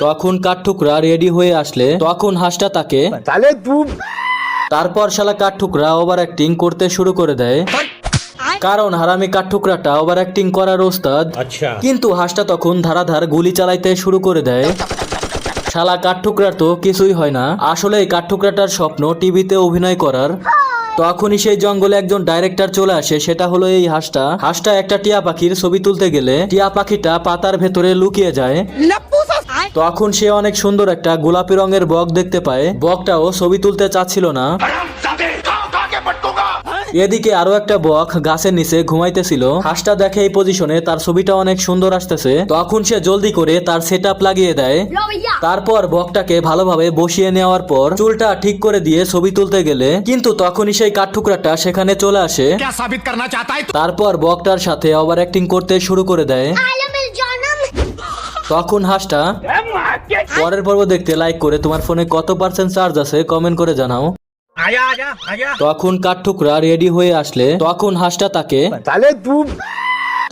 তখন কাঠঠুকরা রেডি হয়ে আসলে তখন হাঁসটা তাকে তারপর শালা কাঠঠুকরা ওভার অ্যাক্টিং করতে শুরু করে দেয়, কারণ হারামি কাঠঠুকরাটা ওভার অ্যাক্টিং করার ওস্তাদ। কিন্তু হাঁসটা তখন ধারাধার গুলি চালাইতে শুরু করে দেয়। শালা কাঠঠুকরার তো কিছুই হয় না, আসলে এই কাঠঠুকরাটার স্বপ্ন টিভিতে অভিনয় করার। তখনই সেই জঙ্গলে একজন ডাইরেক্টর চলে আসে, সেটা হলো এই হাঁসটা একটা টিয়া পাখির ছবি তুলতে গেলে টিয়া পাখিটা পাতার ভেতরে লুকিয়ে যায়। তখন সে অনেক সুন্দর একটা গোলাপি রঙের বক দেখতে পায়, বকটাও ছবি তুলতে চাচ্ছিল না। এদিকে আরো একটা বক গাছের নিচে ঘুমাইতেছিল, হাঁসটা দেখে এই পজিশনে তার ছবিটা অনেক সুন্দর আসতেছে, তখন সে জলদি করে তার সেটআপ লাগিয়ে দেয়। তারপর বকটাকে ভালোভাবে বসিয়ে নেওয়ার পর চুলটা ঠিক করে দিয়ে ছবি তুলতে গেলে কিন্তু তখনই সেই কাঠঠুকরাটা সেখানে চলে আসে। তারপর বকটার সাথে ওভার অ্যাক্টিং করতে শুরু করে দেয়। তখন হাঁসটা পরের পর্ব দেখতে লাইক করে তোমার ফোনে কত % চার্জ আছে কমেন্ট করে জানাও। তখন কাঠঠুকরা রেডি হয়ে আসলে তখন হাঁসটা তাকে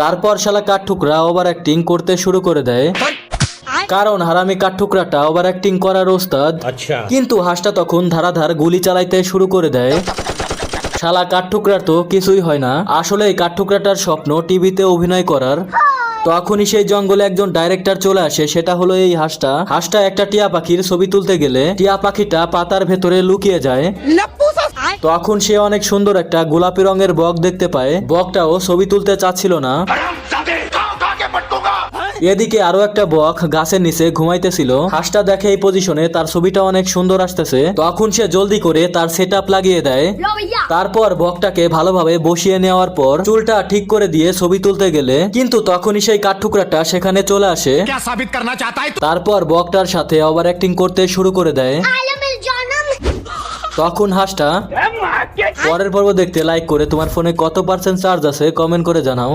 তারপর শালা কাঠঠুকরা ওভার অ্যাক্টিং করতে শুরু করে দেয়, কারণ হারামি কাঠঠুকরাটা ওভার অ্যাক্টিং করার ওস্তাদ। কিন্তু হাঁসটা তখন ধারাধার গুলি চালাইতে শুরু করে দেয়। শালা কাঠঠুকরার তো কিছুই হয় না, আসলে এই কাঠঠুকরাটার স্বপ্ন টিভিতে অভিনয় করার। তখনই সেই জঙ্গলে একজন ডাইরেক্টর চলে আসে, সেটা হলো এই হাঁসটা একটা টিয়া পাখির ছবি তুলতে গেলে টিয়া পাখিটা পাতার ভেতরে লুকিয়ে যায়। তখন সে অনেক সুন্দর একটা গোলাপি রঙের বক দেখতে পায়, বকটাও ছবি তুলতে চাচ্ছিল না। এদিকে আরো একটা বক গাছের নিচে ঘুমাইতেছিল, হাঁসটা দেখে এই পজিশনে তার ছবিটা অনেক সুন্দর আসতেছে, তখন সে জলদি করে তার সেটআপ লাগিয়ে দেয়। তারপর বকটাকে ভালোভাবে বসিয়ে নেওয়ার পর চুলটা ঠিক করে দিয়ে ছবি তুলতে গেলে কিন্তু তখনই সেই কাঠঠুকরাটা সেখানে চলে আসে। তারপর বকটার সাথে ওভার অ্যাক্টিং করতে শুরু করে দেয়। তখন হাঁসটা পরের পর্ব দেখতে লাইক করে তোমার ফোনে কত % চার্জ আছে কমেন্ট করে জানাও।